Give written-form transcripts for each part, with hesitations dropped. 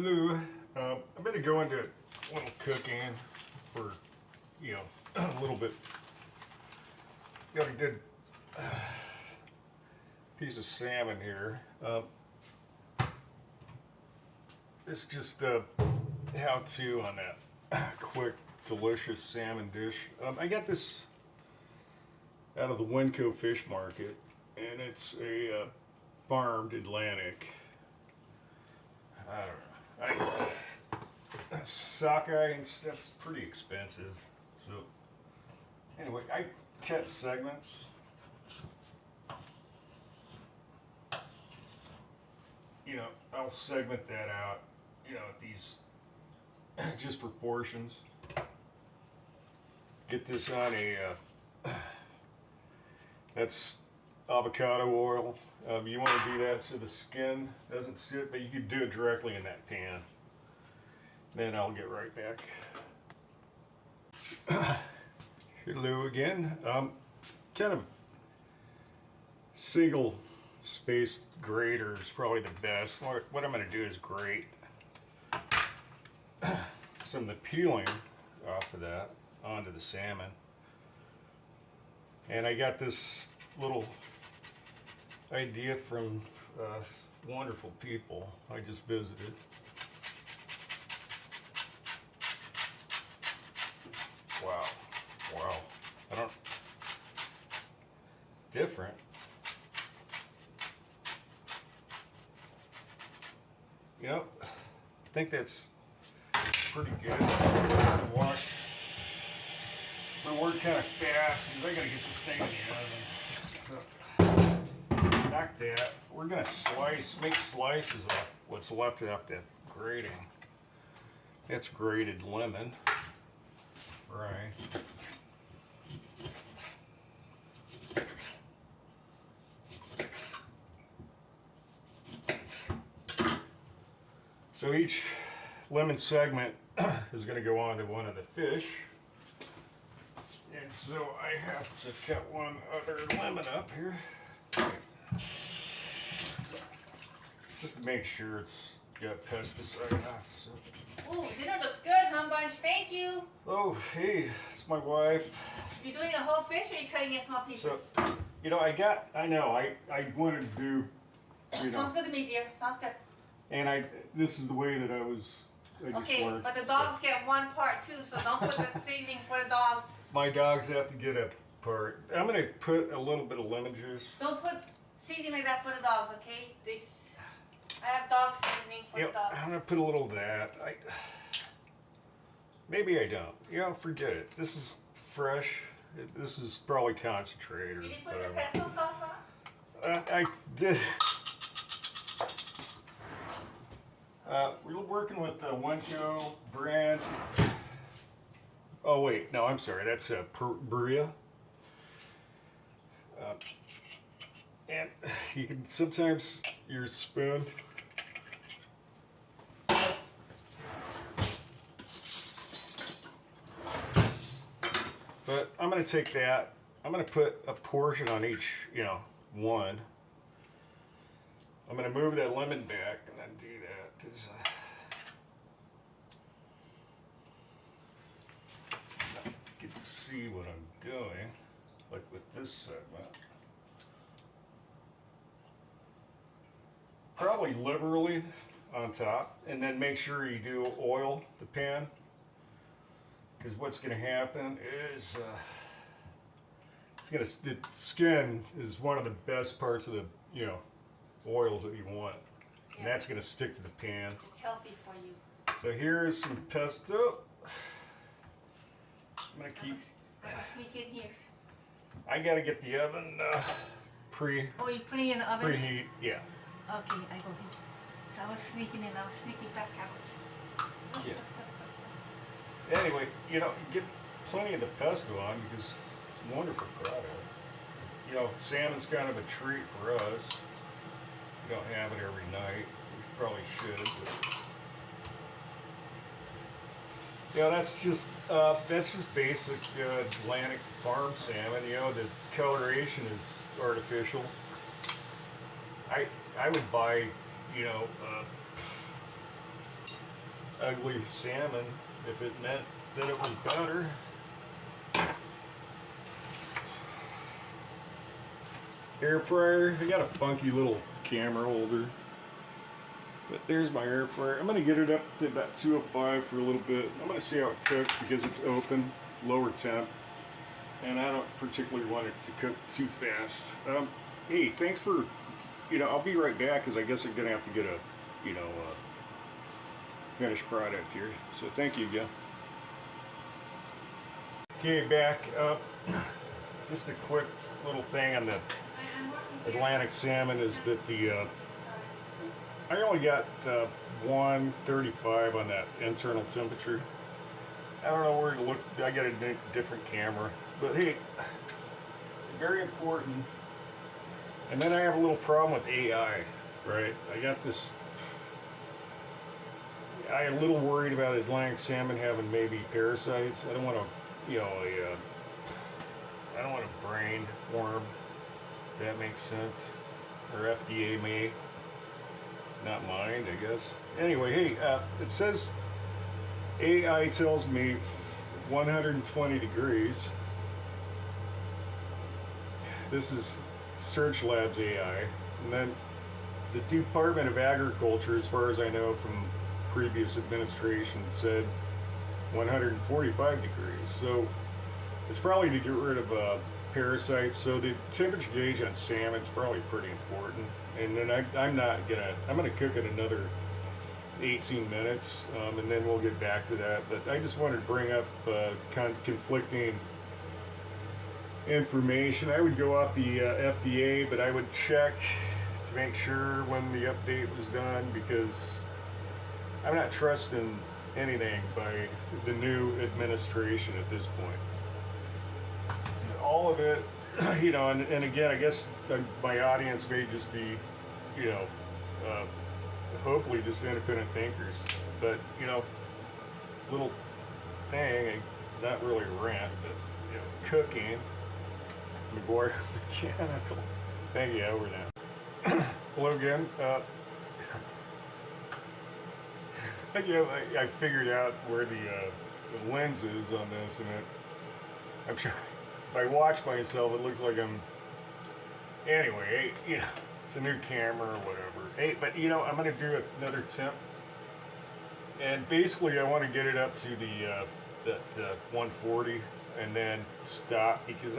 Hello. I'm going to go into a little cooking for, a little bit. Got a good piece of salmon here. This is just a how-to on that quick, delicious salmon dish. I got this out of the Winco Fish Market, and it's a farmed Atlantic. I don't know. Sockeye and stuff's pretty expensive. So anyway, I cut segments. I'll segment that out, these just proportions. Get this on a that's avocado oil. You want to do that so the skin doesn't sit, but you could do it directly in that pan. Then I'll get right back. Hello again. Kind of single spaced grater is probably the best. What I'm going to do is grate some of the peeling off of that onto the salmon. And I got this little idea from wonderful people I just visited. Wow. Different. I think that's pretty good. I'm gonna wash my work kind of fast because I gotta get this thing in the oven. So, knock that. We're gonna make slices off what's left after that grating. That's grated lemon. Right. So each lemon segment is going to go on to one of the fish. And so I have to cut one other lemon up here. Just to make sure it's got pesticide off. So. Ooh, dinner looks good, huh, Bunch? Thank you. Oh, hey, it's my wife. You doing a whole fish or are you cutting it small pieces? So, I wanted to do, Sounds good to me, dear. Sounds good. And this is the way that I just okay, learned. But the dogs get one part too, so don't put the seasoning for the dogs. My dogs have to get a part. I'm going to put a little bit of lemon juice. Don't put seasoning like that for the dogs, okay? I have dog seasoning for the dogs. I'm going to put a little of that. Maybe I don't. Forget it. This is fresh. This is probably concentrated. Did you put the pesto sauce on? I did. We're working with the Winco brand. Oh wait, no, I'm sorry. That's Bria. And you can sometimes your spoon. But I'm going to take that. I'm going to put a portion on each, one. I'm going to move that lemon back and then do that because you can see what I'm doing, like with this segment. Probably liberally on top, and then make sure you do oil the pan, because what's going to happen is the skin is one of the best parts of the oils that you want, and that's going to stick to the pan. It's healthy for you. So here's some pesto. I'm going to keep. I'm gonna sneak in here. I got to get the oven Oh, you're putting it in the oven? preheat. Yeah. Okay, I go here. So I was sneaking in. I was sneaking back out. Yeah. Anyway, get plenty of the pesto on because it's a wonderful product. Salmon's kind of a treat for us. We don't have it every night. We probably should. But, that's just basic Atlantic farm salmon. The coloration is artificial. I would buy, ugly salmon if it meant that it was better. Air fryer, I got a funky little camera holder. But there's my air fryer. I'm gonna get it up to about 205 for a little bit. I'm gonna see how it cooks because it's open, lower temp. And I don't particularly want it to cook too fast. Hey, thanks for, I'll be right back because I guess I'm gonna have to get a, finished product here. So thank you again. Okay, back up. Just a quick little thing on the Atlantic Salmon is that I only got 135 on that internal temperature. I don't know where to look. I got a different camera, but hey, very important. And then I have a little problem with AI, right? I got this. I'm a little worried about Atlantic salmon having maybe parasites. I don't want to, I don't want a brain worm. If that makes sense. Or FDA may not mind, I guess. Anyway, hey, it says AI tells me 120 degrees. This is Search Labs AI. And then the Department of Agriculture, as far as I know from previous administration, said 145 degrees. So it's probably to get rid of parasites. So the temperature gauge on salmon is probably pretty important. And then I'm gonna cook it another 18 minutes, and then we'll get back to that. But I just wanted to bring up conflicting information. I would go off the FDA, but I would check to make sure when the update was done, because I'm not trusting anything by the new administration at this point. So all of it, and again, I guess my audience may just be, hopefully just independent thinkers. But, little thing, not really a rant, but, cooking, McGuire Mechanical. Thank you, over now. Hello again. I figured out where the lens is on this, and I'm trying. If I watch myself, it looks like I'm. Anyway, it's a new camera or whatever. Hey, but I'm gonna do another tip, and basically I want to get it up to the that 140, and then stop, because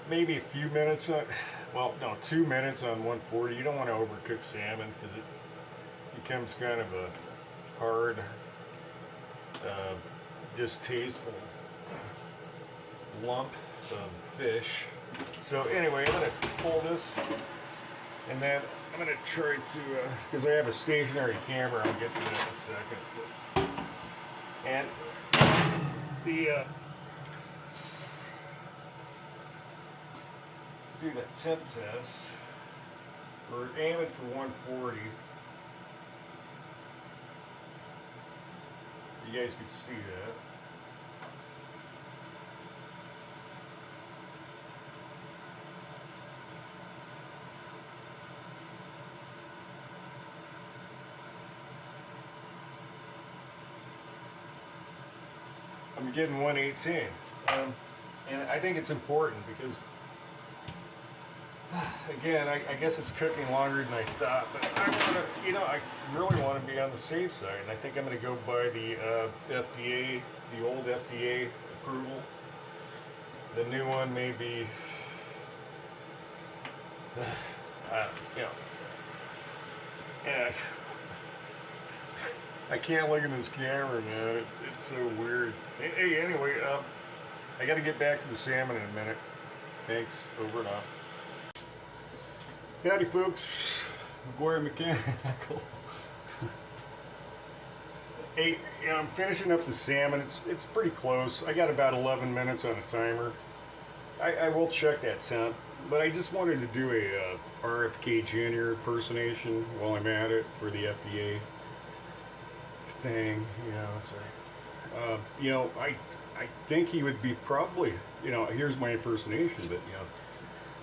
maybe a few minutes on. Well, no, 2 minutes on 140. You don't want to overcook salmon because it becomes kind of a hard, distasteful lump of fish. So anyway, I'm going to pull this, and then I'm going to try to, because I have a stationary camera, I'll get to that in a second. And do that temp test. We're aiming for 140. You guys can see that. I'm getting 118. And I think it's important because, again, I guess it's cooking longer than I thought, but I really want to be on the safe side, and I think I'm going to go by the FDA, the old FDA approval. The new one may be, and I can't look in this camera, man. It's so weird. Hey, anyway, I got to get back to the salmon in a minute. Thanks. Over and out. Howdy, folks. McGuire Mechanical. Hey, I'm finishing up the salmon. It's pretty close. I got about 11 minutes on a timer. I will check that temp, but I just wanted to do a RFK Jr. impersonation while I'm at it for the FDA thing. So, I think he would be probably, here's my impersonation, but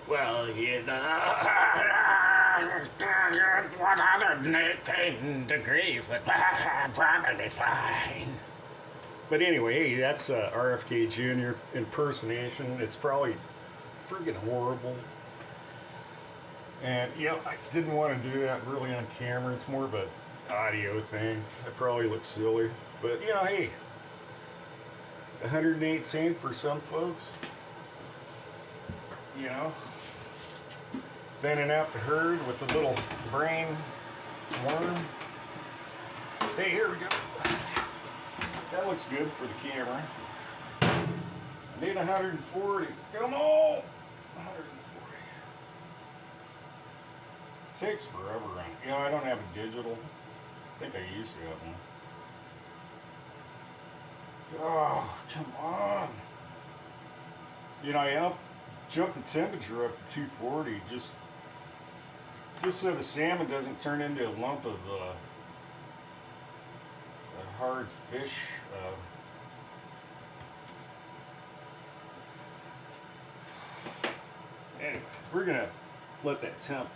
well, 118 degrees, but probably fine. But anyway, hey, that's RFK Jr. impersonation. It's probably freaking horrible. And, you know, I didn't want to do that really on camera. It's more of an audio thing. I probably look silly. But, you know, hey, 118 for some folks. You know, thinning out the herd with the little brain worm. Hey, here we go. That looks good for the camera. I need 140. Come on! 140. Takes forever on. You know, I don't have a digital. I think I used to have one. Oh, come on. You know, I jump the temperature up to 240 just so the salmon doesn't turn into a lump of a hard fish. Anyway, we're gonna let that temp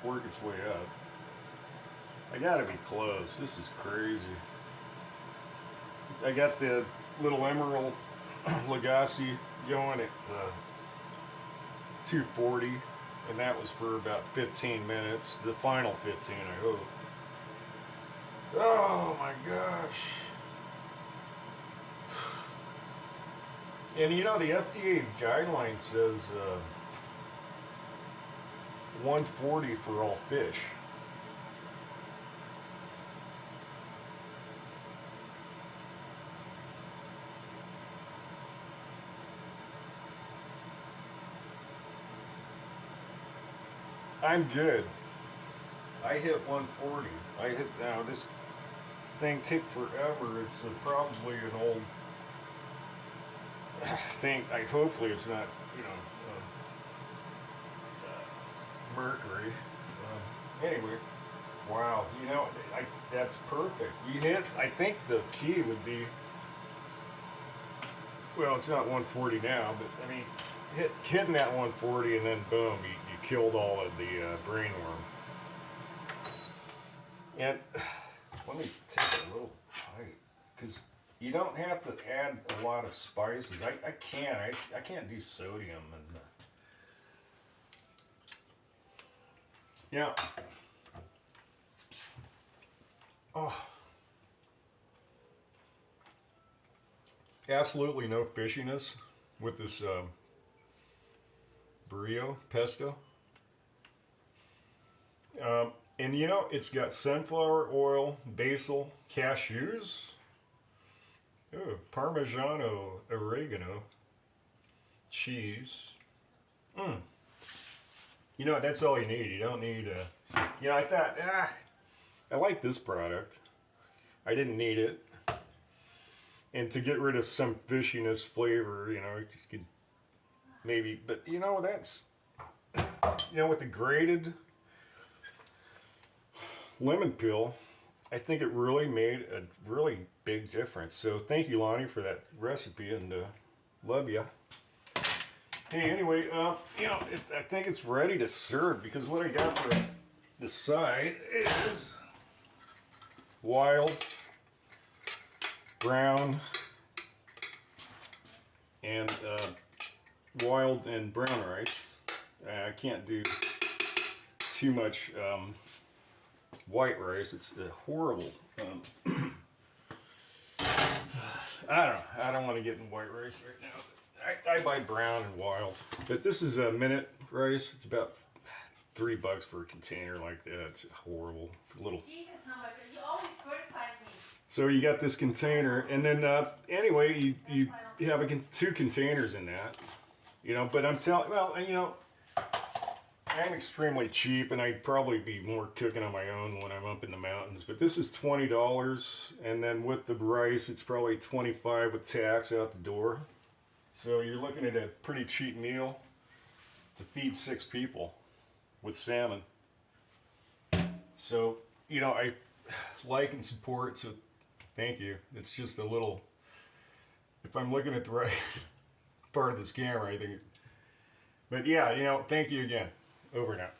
work its way up. I gotta be close. This is crazy. I got the little emerald Legacy going at 240, and that was for about 15 minutes. The final 15, I hope. Oh my gosh. And you know, the FDA guideline says 140 for all fish. I'm good. I hit 140. Now this thing took forever. It's probably an old thing. Hopefully it's not, you know, mercury. Anyway, wow. You know, that's perfect. You hit. I think the key would be. Well, it's not 140 now, but I mean, hitting that 140 and then boom, you killed all of the brain worm. And let me take a little bite, because you don't have to add a lot of spices. I can't do sodium and yeah. Oh, absolutely no fishiness with this burrito pesto. And you know, it's got sunflower oil, basil, cashews, Parmigiano oregano, cheese. You know, that's all you need. You don't need you know, I thought, I like this product. I didn't need it. And to get rid of some fishiness flavor, you know, you just could maybe, but you know, that's, you know, with the grated lemon peel, I think it really made a really big difference. So thank you, Lonnie, for that recipe, and love ya. Hey, anyway, you know, I think it's ready to serve, because what I got for the side is wild, brown, and wild and brown rice. I can't do too much white rice. It's horrible. I don't know. I don't want to get in white rice right now. I buy brown and wild. But this is a minute rice. It's about $3 for a container like that. It's horrible. Little. Jesus, how much? You always criticize me. So you got this container, and then anyway, you have two containers in that. You know, but I'm telling, well, you know, I'm extremely cheap, and I'd probably be more cooking on my own when I'm up in the mountains. But this is $20, and then with the rice, it's probably $25 with tax out the door. So you're looking at a pretty cheap meal to feed 6 people with salmon. So, you know, I like and support, so thank you. It's just a little, if I'm looking at the right part of this camera, I think, but yeah, you know, thank you again. Over now.